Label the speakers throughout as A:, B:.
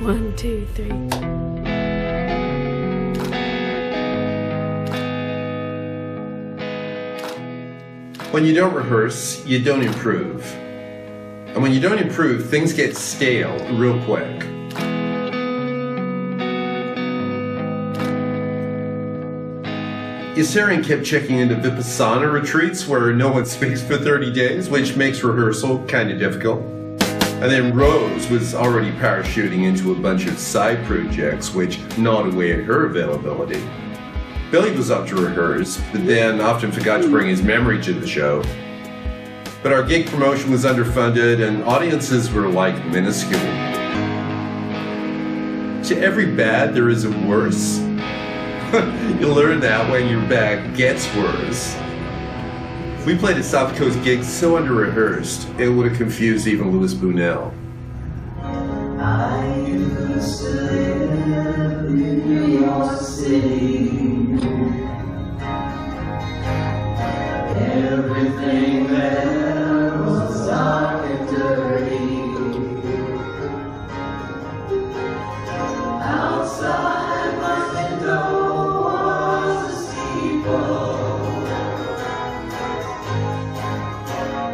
A: 1, 2, 3.
B: When you don't rehearse, you don't improve. And when you don't improve, things get stale real quick. Yossarian kept checking into Vipassana retreats where no one speaks for 30 days, which makes rehearsal kind of difficult. And then Rose was already parachuting into a bunch of side projects, which gnawed away at her availability. Billy was up to rehearse, but then often forgot to bring his memory to the show. But our gig promotion was underfunded and audiences were like minuscule. To every bad, there is a worse. You learn that when your bad gets worse. If we played a South Coast gig so under-rehearsed, it would have confused even Louis Buñuel.
C: I used to live in New York City. Everything there was dark and dirty. Outside my window was a steeple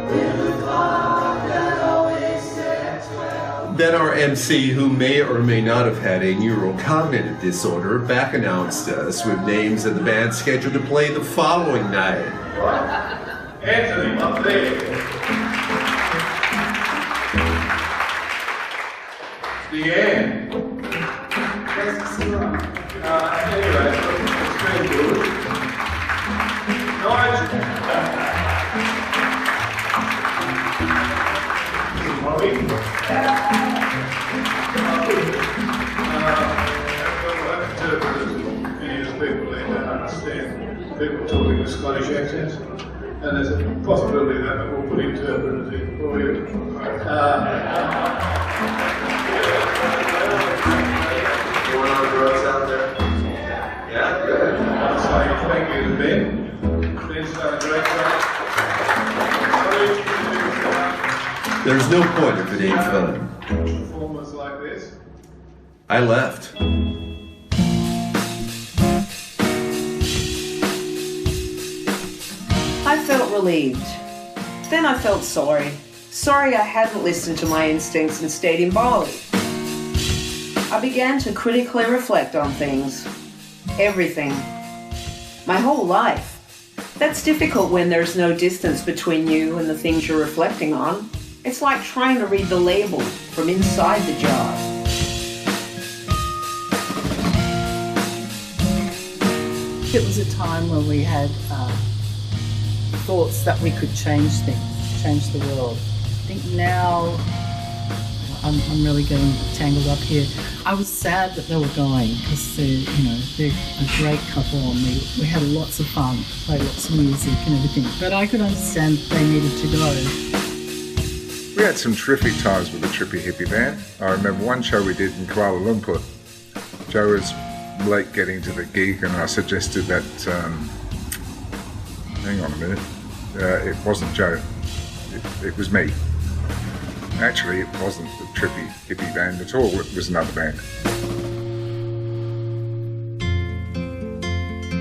C: with a clock that always said 12.
B: Then our MC, who may or may not have had a neurocognitive disorder, back announced us with names of the band scheduled to play the following night.
D: Anthony, up there. It's the end. Anyway, it's been good. Nigel. Molly. People they don't understand people talking with Scottish accents, and there's a possibility that we'll put interpreters in for you.
B: Going on the roads out there? Yeah, good.
D: I'll say thank you to Ben. Ben's done a great job.
B: There's no point if it ain't fun.
D: Performance like this.
B: I left.
E: I felt relieved. Then I felt sorry. Sorry I hadn't listened to my instincts and stayed in Bali. I began to critically reflect on things. Everything. My whole life. That's difficult when there's no distance between you and the things you're reflecting on. It's like trying to read the label from inside the jar.
F: It was a time when we had thoughts that we could change things, change the world. I think now, I'm really getting tangled up here. I was sad that they were going because they're a great couple and we had lots of fun, played lots of music and everything. But I could understand they needed to go.
G: We had some terrific times with the Trippy Hippie Band. I remember one show we did in Kuala Lumpur. Joe was late getting to the gig and I suggested that, hang on a minute, it wasn't Joe, it was me. Actually, it wasn't the Trippy Hippie Band at all, it was another band.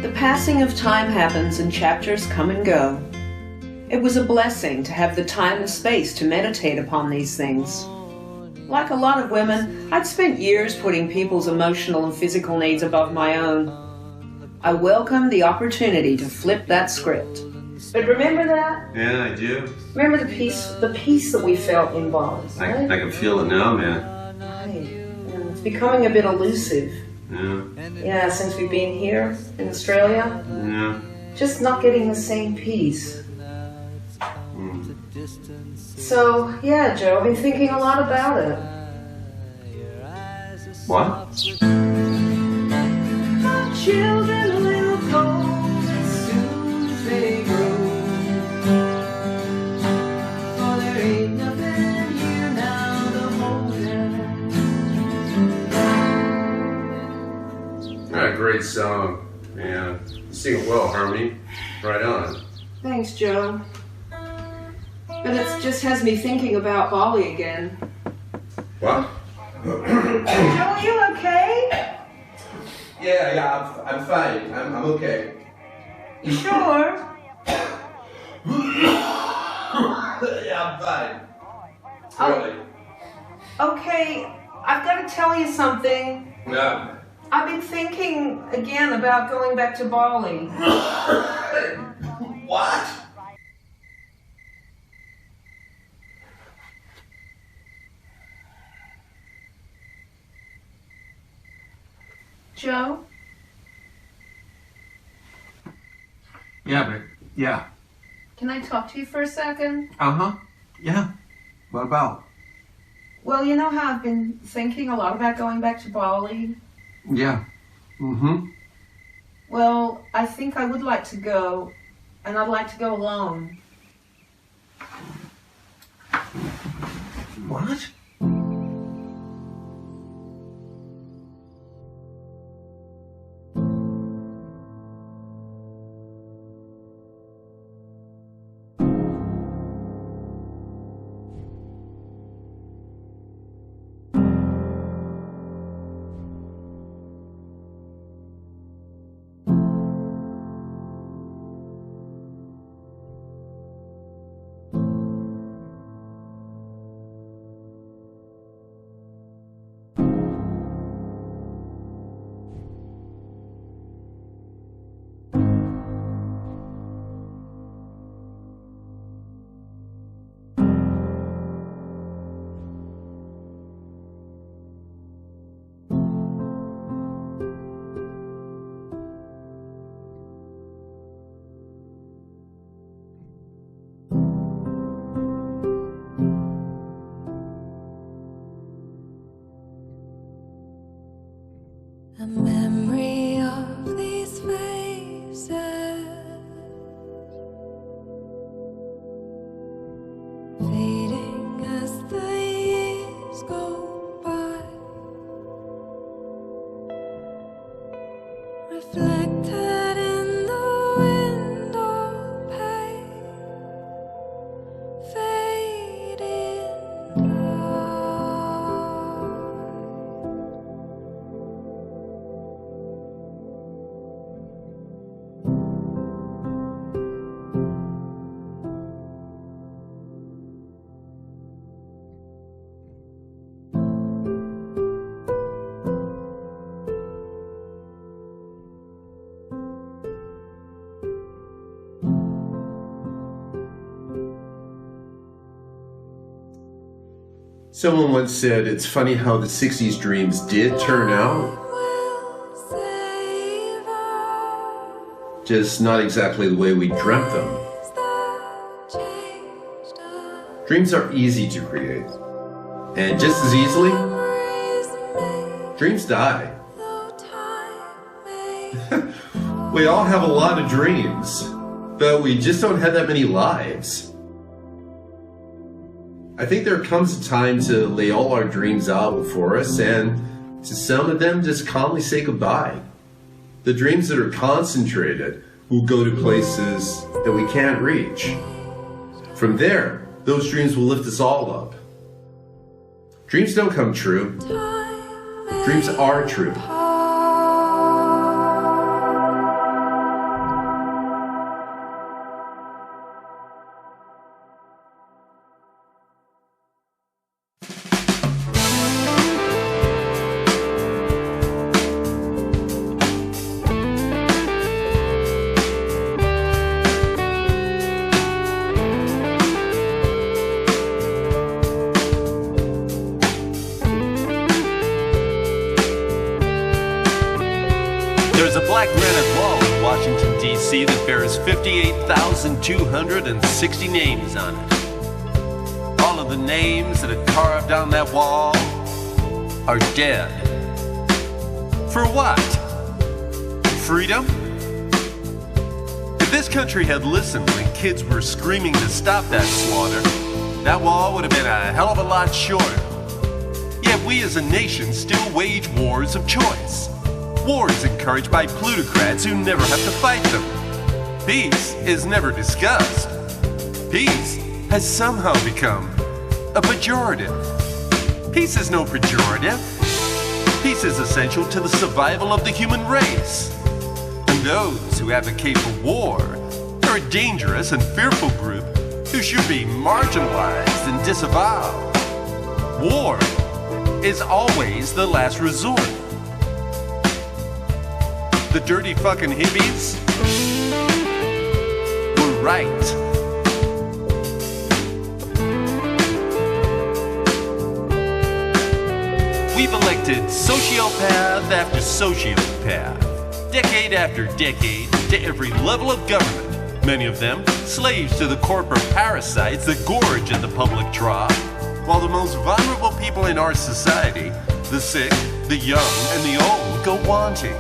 E: The passing of time happens and chapters come and go. It was a blessing to have the time and space to meditate upon these things. Like a lot of women, I'd spent years putting people's emotional and physical needs above my own. I welcomed the opportunity to flip that script. But remember that?
B: Yeah, I do.
E: Remember the peace that we felt in Bali, right?
B: I can feel it now, man.
E: Right. And it's becoming a bit elusive.
B: Yeah.
E: Yeah, since we've been here in Australia.
B: Yeah.
E: Just not getting the same peace. So, yeah, Joe, I've been thinking a lot about it.
B: What?
C: Children a little cold as soon as they grow. For there ain't nothing here now to hold them.
B: Alright, great song. Yeah. You sing it well, Harmony. Right on.
E: Thanks, Joe. But it just has me thinking about Bali again.
B: What?
E: Joe, are you okay?
B: Yeah, I'm fine. I'm okay.
E: You sure?
B: Yeah, I'm fine. Really.
E: Okay, I've got to tell you something.
B: Yeah.
E: I've been thinking again about going back to Bali.
B: What?
E: Joe?
B: Yeah.
E: Can I talk to you for a second?
B: Uh-huh. Yeah. What about?
E: Well, you know how I've been thinking a lot about going back to Bali?
B: Yeah. Mm-hmm.
E: Well, I think I would like to go, and I'd like to go alone.
B: What?
C: A memory of these faces, fading as the years go by, reflected in the window pane, fading light.
B: Someone once said it's funny how the 60s dreams did turn out, just not exactly the way we dreamt them. Dreams are easy to create, and just as easily, dreams die. We all have a lot of dreams, but we just don't have that many lives. I think there comes a time to lay all our dreams out before us and to some of them just calmly say goodbye. The dreams that are concentrated will go to places that we can't reach. From there, those dreams will lift us all up. Dreams don't come true. Dreams are true.
A: There's a black granite wall in Washington, D.C. that bears 58,260 names on it. All of the names that are carved on that wall are dead. For what? Freedom? If this country had listened when kids were screaming to stop that slaughter, that wall would have been a hell of a lot shorter. Yet we as a nation still wage wars of choice. Wars encouraged by plutocrats who never have to fight them. Peace is never discussed. Peace has somehow become a pejorative. Peace is no pejorative. Peace is essential to the survival of the human race. And those who advocate for war are a dangerous and fearful group who should be marginalized and disavowed. War is always the last resort. The dirty fucking hippies were right. We've elected sociopath after sociopath, decade after decade, to every level of government. Many of them slaves to the corporate parasites that gorge at the public trough, while the most vulnerable people in our society, the sick, the young, and the old, go wanting.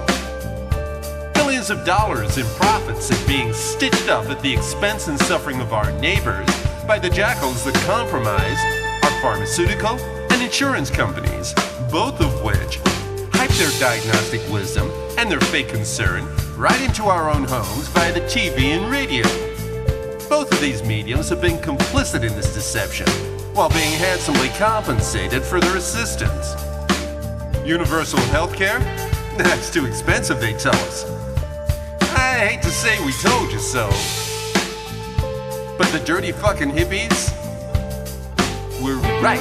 A: Billions of dollars in profits are being stitched up at the expense and suffering of our neighbors by the jackals that compromise our pharmaceutical and insurance companies, both of which hype their diagnostic wisdom and their fake concern right into our own homes via the TV and radio. Both of these mediums have been complicit in this deception, while being handsomely compensated for their assistance. Universal health care? That's too expensive, they tell us. I hate to say we told you so, but the dirty fucking hippies were right.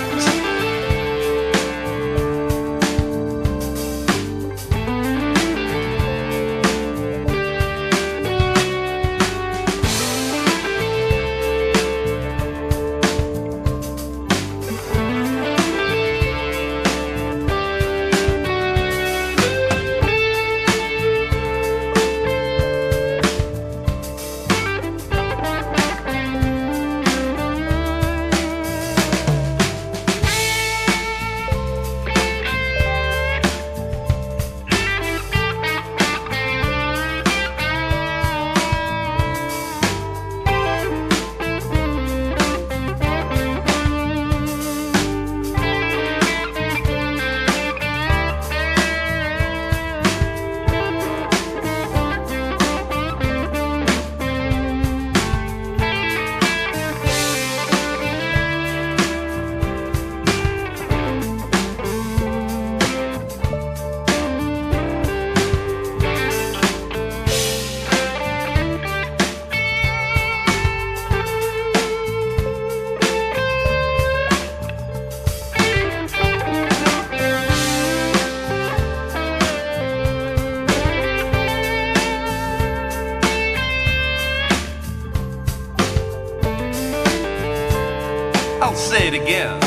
A: I'll say it again.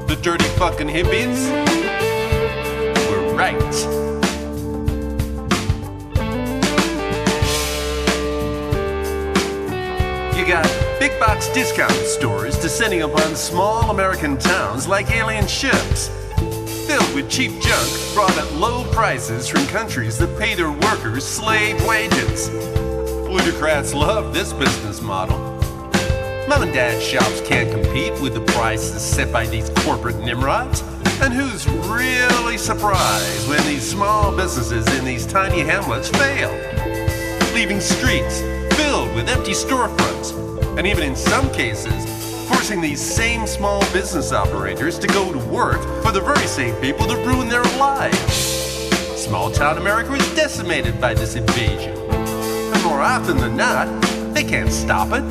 A: The dirty fucking hippies were right. You got big box discount stores descending upon small American towns like alien ships, filled with cheap junk brought at low prices from countries that pay their workers slave wages. Plutocrats love this business model. Mom and dad shops can't compete with the prices set by these corporate nimrods. And who's really surprised when these small businesses in these tiny hamlets fail, leaving streets filled with empty storefronts, and even in some cases, forcing these same small business operators to go to work for the very same people that ruin their lives. Small town America is decimated by this invasion. And more often than not, they can't stop it.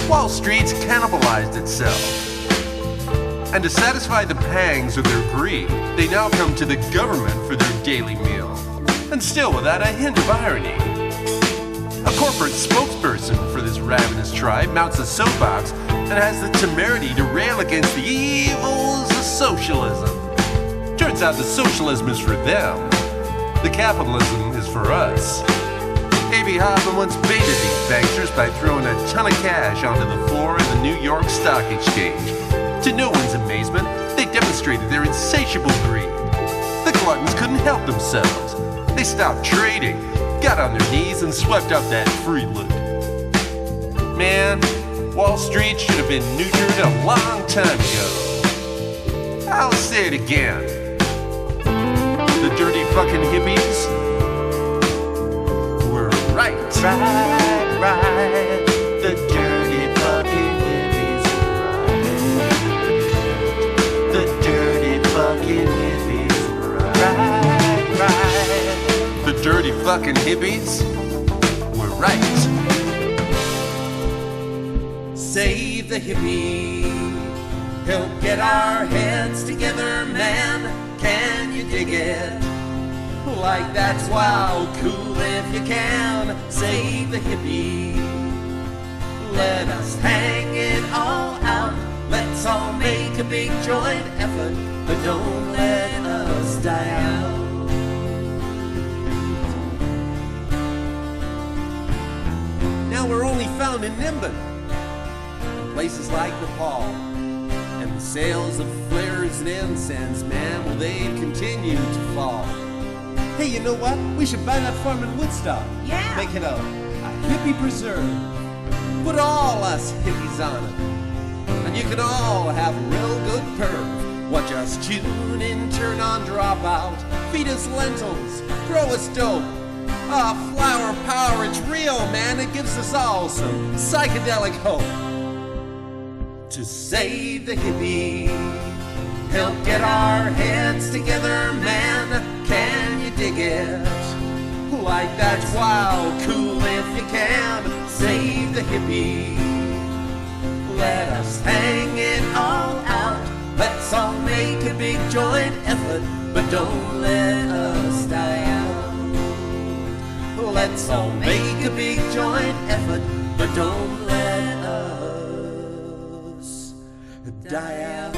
A: Wall Street's cannibalized itself. And to satisfy the pangs of their greed, they now come to the government for their daily meal. And still without a hint of irony. A corporate spokesperson for this ravenous tribe mounts a soapbox and has the temerity to rail against the evils of socialism. Turns out the socialism is for them. The capitalism is for us. A.B. Hoffman once baited these banksters by throwing a ton of cash onto the floor of the New York Stock Exchange. To no one's amazement, they demonstrated their insatiable greed. The gluttons couldn't help themselves. They stopped trading, got on their knees, and swept up that free loot. Man, Wall Street should have been neutered a long time ago. I'll say it again. The dirty fucking hippies were right. Right. The dirty fucking hippies were right. The fucking hippies were right. Save the hippie, help get our heads together, man. Can you dig it? Like that's wild cool if you can. Save the hippie, let us hang it all out. Let's all make a big joint effort, but don't let us die out. Now we're only found in Nimbin, places like Nepal, and the sales of flares and incense, man, well, they've continued to fall. Hey, you know what? We should buy that farm in Woodstock.
E: Yeah.
A: Make it a hippie preserve. Put all us hippies on it, and you can all have a real good perv. Watch us tune in, turn on, drop out, feed us lentils, grow us dope. Ah, flower power, it's real, man. It gives us all some psychedelic hope. To save the hippie, help get our heads together, man. Can you dig it? Like that's wild cool if you can. Save the hippie, let us hang it all out. Let's all make a big joint effort, but don't let us die out. Let's all make a big joint effort, but don't let us die out.